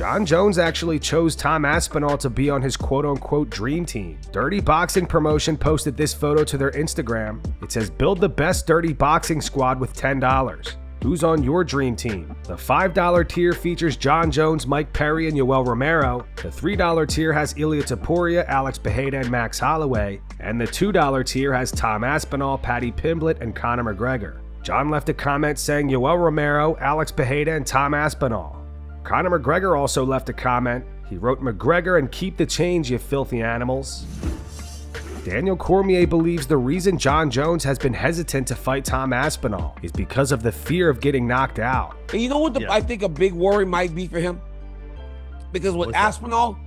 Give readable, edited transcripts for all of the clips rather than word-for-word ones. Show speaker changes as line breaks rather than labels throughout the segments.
Jon Jones actually chose Tom Aspinall to be on his quote-unquote dream team. Dirty Boxing Promotion posted this photo to their Instagram. It says, "Build the best Dirty Boxing squad with $10. Who's on your dream team?" The $5 tier features Jon Jones, Mike Perry, and Yoel Romero. The $3 tier has Ilia Topuria, Alex Bejeda, and Max Holloway. And the $2 tier has Tom Aspinall, Paddy Pimblett, and Conor McGregor. John left a comment saying Yoel Romero, Alex Bejeda, and Tom Aspinall. Conor McGregor also left a comment. He wrote, "McGregor and keep the change, you filthy animals." Daniel Cormier believes the reason Jon Jones has been hesitant to fight Tom Aspinall is because of the fear of getting knocked out.
And you know what I think a big worry might be for him? Because with Aspinall,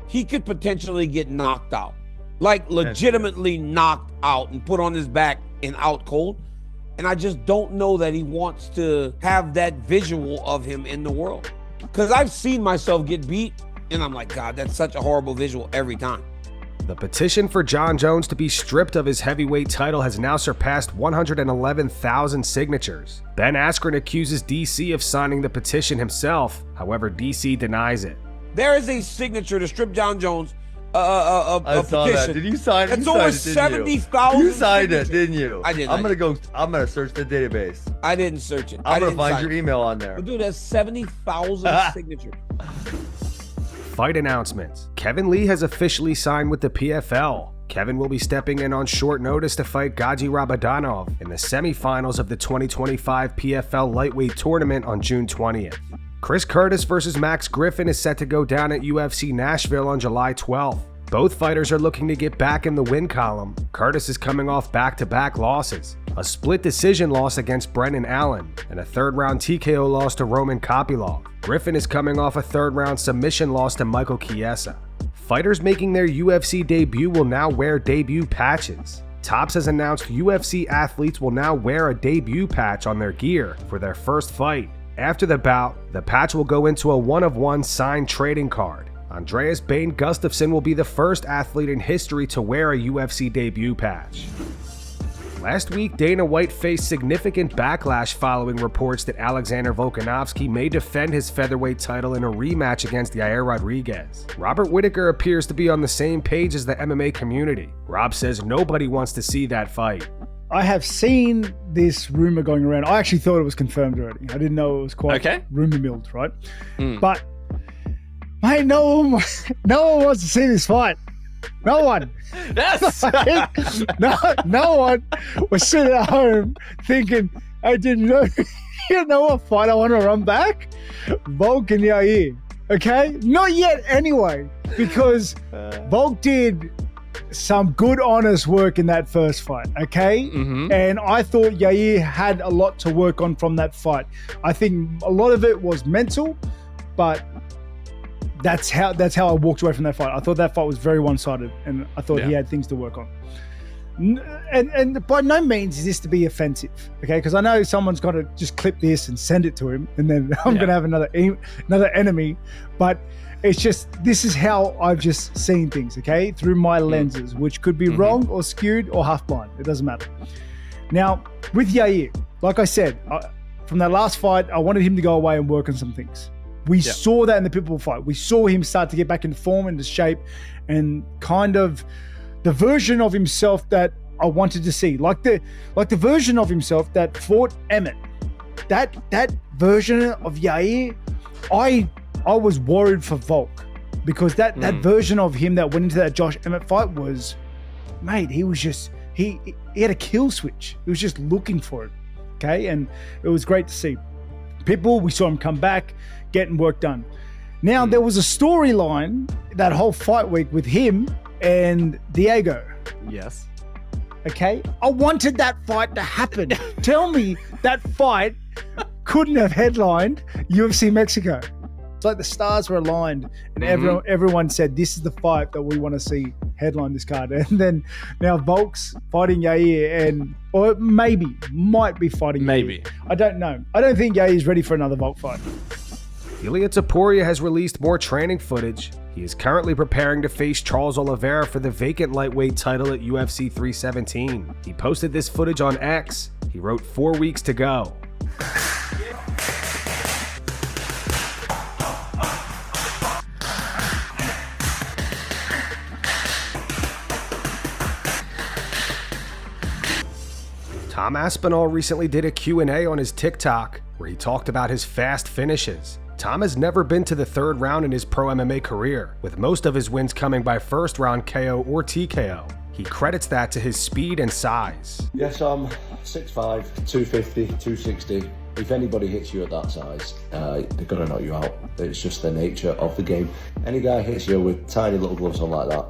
he could potentially get knocked out. Like legitimately knocked out and put on his back and out cold. And I just don't know that he wants to have that visual of him in the world. Because I've seen myself get beat, and I'm like, God, that's such a horrible visual every time.
The petition for Jon Jones to be stripped of his heavyweight title has now surpassed 111,000 signatures. Ben Askren accuses DC of signing the petition himself. However, DC denies it.
There is a signature to strip Jon Jones
I saw
petition.
that. Did you sign it?
It's over 70,000.
You signed it, didn't you?
I did.
I'm gonna search the database.
I didn't search it.
I'm gonna find your email on there.
But dude, that's 70,000 signatures.
Fight announcements. Kevin Lee has officially signed with the PFL. Kevin will be stepping in on short notice to fight Gaji Rabadanov in the semifinals of the 2025 PFL lightweight tournament on June 20th. Chris Curtis versus Max Griffin is set to go down at UFC Nashville on July 12th. Both fighters are looking to get back in the win column. Curtis is coming off back-to-back losses, a split decision loss against Brendan Allen, and a third-round TKO loss to Roman Kopylov. Griffin is coming off a third-round submission loss to Michael Chiesa. Fighters making their UFC debut will now wear debut patches. Topps has announced UFC athletes will now wear a debut patch on their gear for their first fight. After the bout, the patch will go into a one-of-one signed trading card. Andreas Bane Gustafsson will be the first athlete in history to wear a UFC debut patch. Last week, Dana White faced significant backlash following reports that Alexander Volkanovski may defend his featherweight title in a rematch against Yair Rodriguez. Robert Whittaker appears to be on the same page as the MMA community. Rob says nobody wants to see that fight.
I have seen this rumor going around. I actually thought it was confirmed already. I didn't know it was quite rumor milled, right? But, mate, no one wants to see this fight. No one.
Yes.
no one was sitting at home thinking, "I didn't know." You know what fight I want to run back? Volk and Yair. Okay, not yet anyway, because Volk did some good, honest work in that first fight, okay? And I thought Yair had a lot to work on from that fight. I think a lot of it was mental, but that's how I walked away from that fight. I thought that fight was very one-sided, and I thought he had things to work on. And by no means is this to be offensive, okay? Because I know someone's got to just clip this and send it to him, and then I'm going to have another enemy. But it's just, this is how I've just seen things, okay? Through my lenses, which could be wrong or skewed or half-blind. It doesn't matter. Now, with Yair, like I said, from that last fight, I wanted him to go away and work on some things. We saw that in the Pitbull fight. We saw him start to get back into form, into shape, and kind of the version of himself that I wanted to see. Like the version of himself that fought Emmett. That version of Yair, I was worried for Volk, because that version of him that went into that Josh Emmett fight was, mate, he was just, he had a kill switch. He was just looking for it, okay? And it was great to see. Pitbull, we saw him come back, getting work done. Now, there was a storyline that whole fight week with him and Diego.
Yes.
Okay? I wanted that fight to happen. Tell me that fight couldn't have headlined UFC Mexico. It's like the stars were aligned, and everyone said, this is the fight that we want to see headline this card. And then now Volk's fighting Yair, or might be fighting Yair. I don't know. I don't think Yair's ready for another Volk fight.
Ilia Topuria has released more training footage. He is currently preparing to face Charles Oliveira for the vacant lightweight title at UFC 317. He posted this footage on X. He wrote, 4 weeks to go. Tom Aspinall recently did a Q&A on his TikTok where he talked about his fast finishes. Tom has never been to the third round in his pro MMA career, with most of his wins coming by first round KO or TKO. He credits that to his speed and size.
Yes, I'm 6'5", 250, 260. If anybody hits you at that size, they're going to knock you out. It's just the nature of the game. Any guy hits you with tiny little gloves on like that,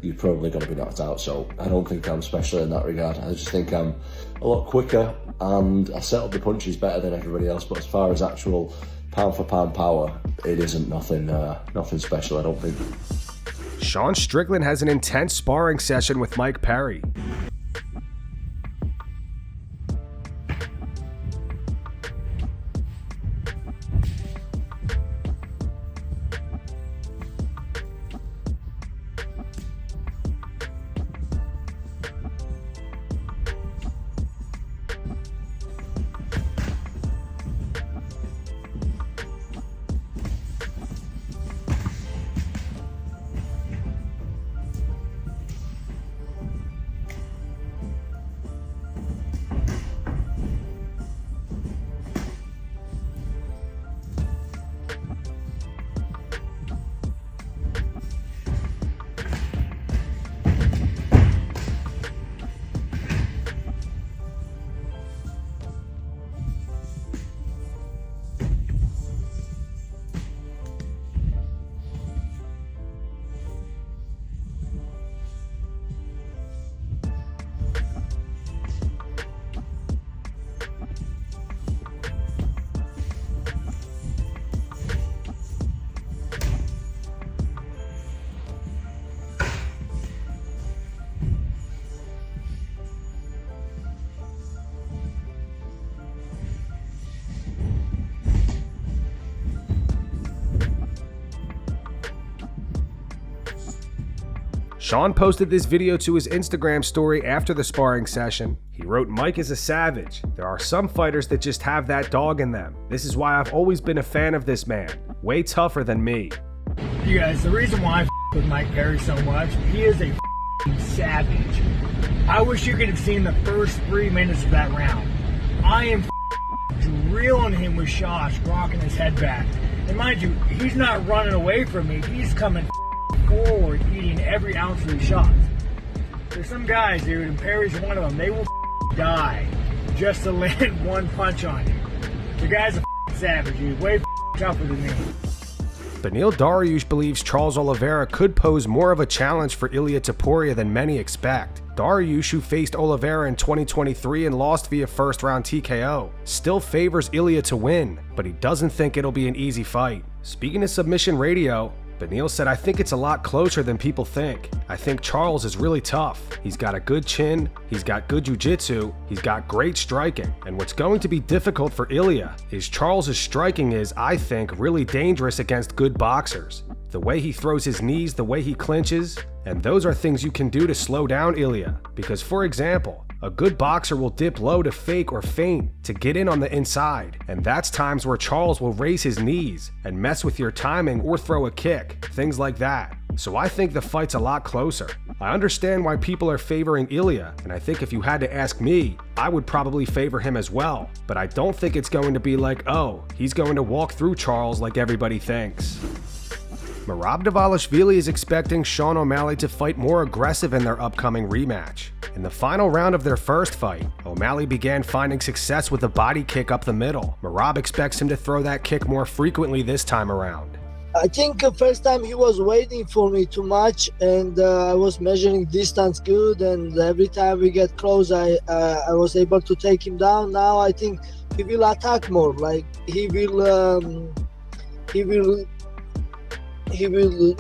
you're probably going to be knocked out. So I don't think I'm special in that regard. I just think I'm a lot quicker and I set up the punches better than everybody else. But as far as actual pound for pound power, it isn't nothing special, I don't think.
Sean Strickland has an intense sparring session with Mike Perry. Sean posted this video to his Instagram story after the sparring session. He wrote, "Mike is a savage. There are some fighters that just have that dog in them. This is why I've always been a fan of this man. Way tougher than me."
You guys, the reason why I with Mike Perry so much, he is a savage. I wish you could have seen the first 3 minutes of that round. I am drilling him with shots, rocking his head back. And mind you, he's not running away from me. He's coming forward, eating every ounce of these shots. There's some guys, dude, and Perry's one of them. They will die just to land one punch on you. The guy's a savage. He's way tougher than me.
Beneil Dariush believes Charles Oliveira could pose more of a challenge for Ilia Topuria than many expect. Dariush, who faced Oliveira in 2023 and lost via first-round TKO, still favors Ilia to win, but he doesn't think it'll be an easy fight. Speaking to Submission Radio, Beneil said, "I think it's a lot closer than people think. I think Charles is really tough. He's got a good chin, he's got good jiu-jitsu, he's got great striking. And what's going to be difficult for Ilia is Charles's striking is, I think, really dangerous against good boxers. The way he throws his knees, the way he clinches, and those are things you can do to slow down Ilia. Because, for example, a good boxer will dip low to fake or feint to get in on the inside, and that's times where Charles will raise his knees and mess with your timing or throw a kick, things like that. So I think the fight's a lot closer. I understand why people are favoring Ilia, and I think if you had to ask me, I would probably favor him as well, but I don't think it's going to be like, oh, he's going to walk through Charles like everybody thinks." Merab Dvalishvili is expecting Sean O'Malley to fight more aggressive in their upcoming rematch. In the final round of their first fight, O'Malley began finding success with a body kick up the middle. Merab expects him to throw that kick more frequently this time around.
I think the first time he was waiting for me too much, and I was measuring distance good, and every time we get close, I was able to take him down. Now I think he will attack more. Like he will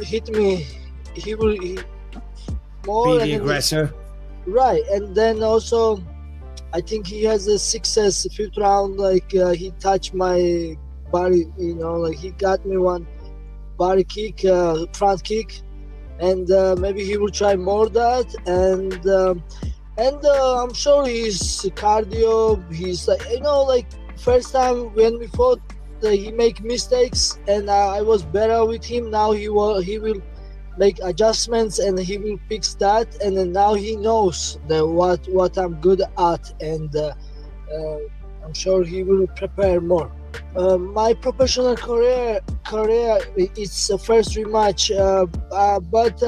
hit me. He will more.
Be the aggressor.
Right, and then also, I think he has a success 5th round. Like he touched my body, like he got me one body kick, front kick, and maybe he will try more that. And I'm sure his cardio. He's like first time when we fought, he make mistakes, and I was better with him. Now he will make adjustments, and he will fix that. And then now he knows what I'm good at, and I'm sure he will prepare more. My professional career it's the first rematch, but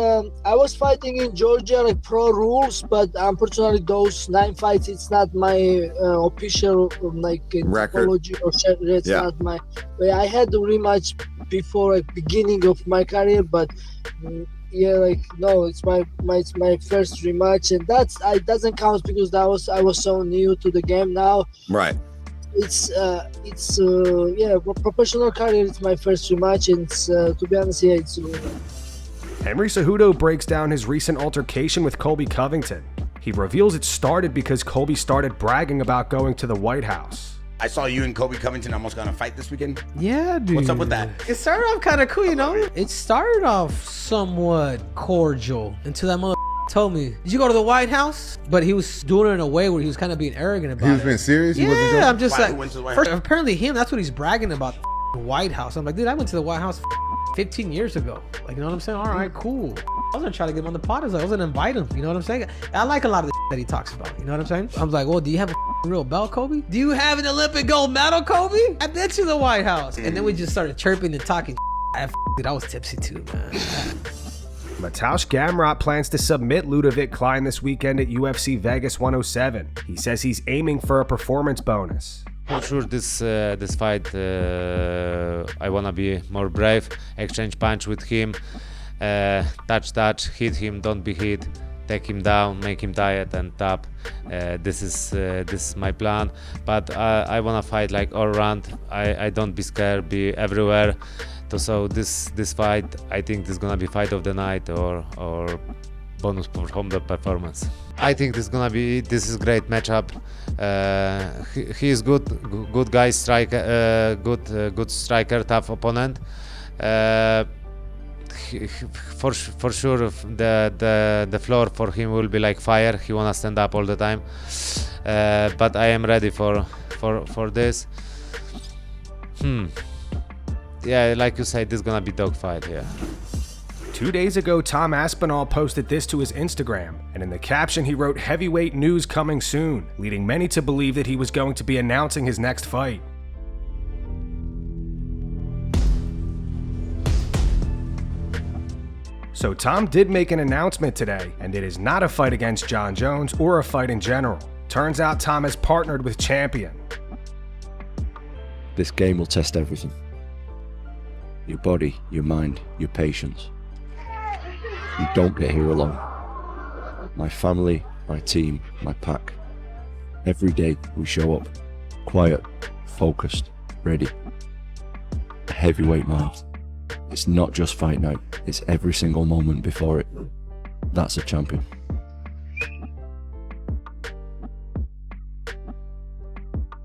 I was fighting in Georgia like pro rules, but unfortunately those 9 fights, it's not my official like
record
or it's not my. I had the rematch before like beginning of my career, but yeah, like no, it's my first rematch, and it doesn't count because I was so new to the game now.
Right.
It's professional career. It's my first rematch, and to be honest, yeah, it's.
Henry Cejudo breaks down his recent altercation with Colby Covington. He reveals it started because Colby started bragging about going to the White House.
I saw you and Colby Covington almost gonna fight this weekend.
Yeah, dude.
What's up with that?
It started off kind of cool, you know? It started off somewhat cordial until that mother told me, did you go to the White House? But he was doing it in a way where he was kind of being arrogant about it.
He was being serious? He wasn't
Yeah, I'm just
Why,
like,
who went to the White
first,
House?
apparently him, that's what he's bragging about, the White House. I'm like, dude, I went to the White House 15 years ago. Like, you know what I'm saying? All right, cool. I was gonna try to get him on the pod. I was gonna invite him. You know what I'm saying? I like a lot of the that he talks about. You know what I'm saying? I was like, well, do you have a real belt, Kobe? Do you have an Olympic gold medal, Kobe? I bet you the White House. And then we just started chirping and talking. I was tipsy too, man.
Mateusz Gamrot plans to submit Ludovit Klein this weekend at UFC Vegas 107. He says he's aiming for a performance bonus.
For sure, this fight, I wanna be more brave, exchange punch with him, touch, hit him, don't be hit, take him down, make him tired and tap. This is my plan. But I wanna fight like all around. I don't be scared, be everywhere. So this fight, I think this is gonna be fight of the night or bonus from the performance. I think this is great matchup. He is good guy, striker, good striker, tough opponent. For sure, the floor for him will be like fire. He wanna stand up all the time. But I am ready for this. Yeah, like you said, this is gonna be dogfight here.
2 days ago, Tom Aspinall posted this to his Instagram, and in the caption he wrote "heavyweight news coming soon," leading many to believe that he was going to be announcing his next fight. So Tom did make an announcement today, and it is not a fight against Jon Jones or a fight in general. Turns out Tom has partnered with Champion.
This game will test everything. Your body, your mind, your patience. You don't get here alone. My family, my team, my pack. Every day we show up, quiet, focused, ready. A heavyweight mind. It's not just fight night, it's every single moment before it. That's a champion.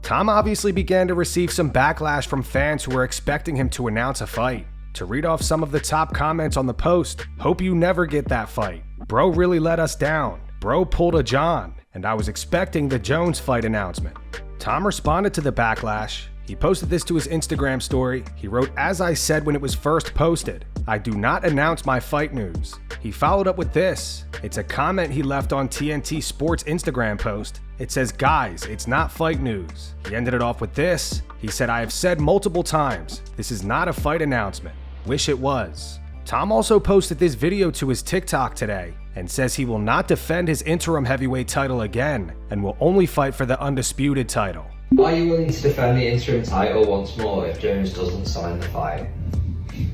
Tom obviously began to receive some backlash from fans who were expecting him to announce a fight. To read off some of the top comments on the post: "Hope you never get that fight. Bro really let us down. Bro pulled a John. And I was expecting the Jones fight announcement." Tom responded to the backlash. He posted this to his Instagram story. He wrote, "As I said when it was first posted, I do not announce my fight news." He followed up with this. It's a comment he left on TNT Sports Instagram post. It says, "Guys, it's not fight news." He ended it off with this. He said, "I have said multiple times, this is not a fight announcement. Wish it was." Tom also posted this video to his TikTok today and says he will not defend his interim heavyweight title again and will only fight for the undisputed title.
Are you willing to defend the interim title once more if Jones doesn't sign the fight?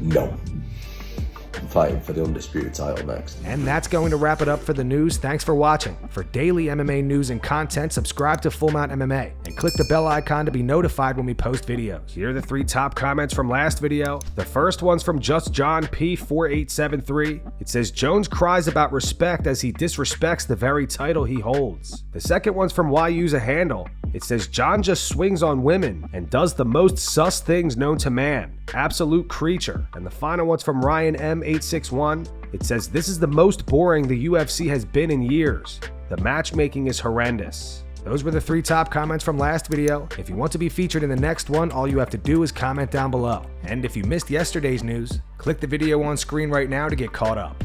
No. I'm fighting for the undisputed title next.
And that's going to wrap it up for the news. Thanks for watching. For daily MMA news and content, subscribe to Full Mount MMA and click the bell icon to be notified when we post videos. Here are the 3 top comments from last video. The first one's from Just John P4873. It says, "Jones cries about respect as he disrespects the very title he holds." The second one's from Why Use a Handle. It says, "John just swings on women and does the most sus things known to man. Absolute creature." And the final one's from Ryan M861. It says, "This is the most boring the UFC has been in years. The matchmaking is horrendous." Those were the 3 top comments from last video. If you want to be featured in the next one, all you have to do is comment down below. And if you missed yesterday's news, click the video on screen right now to get caught up.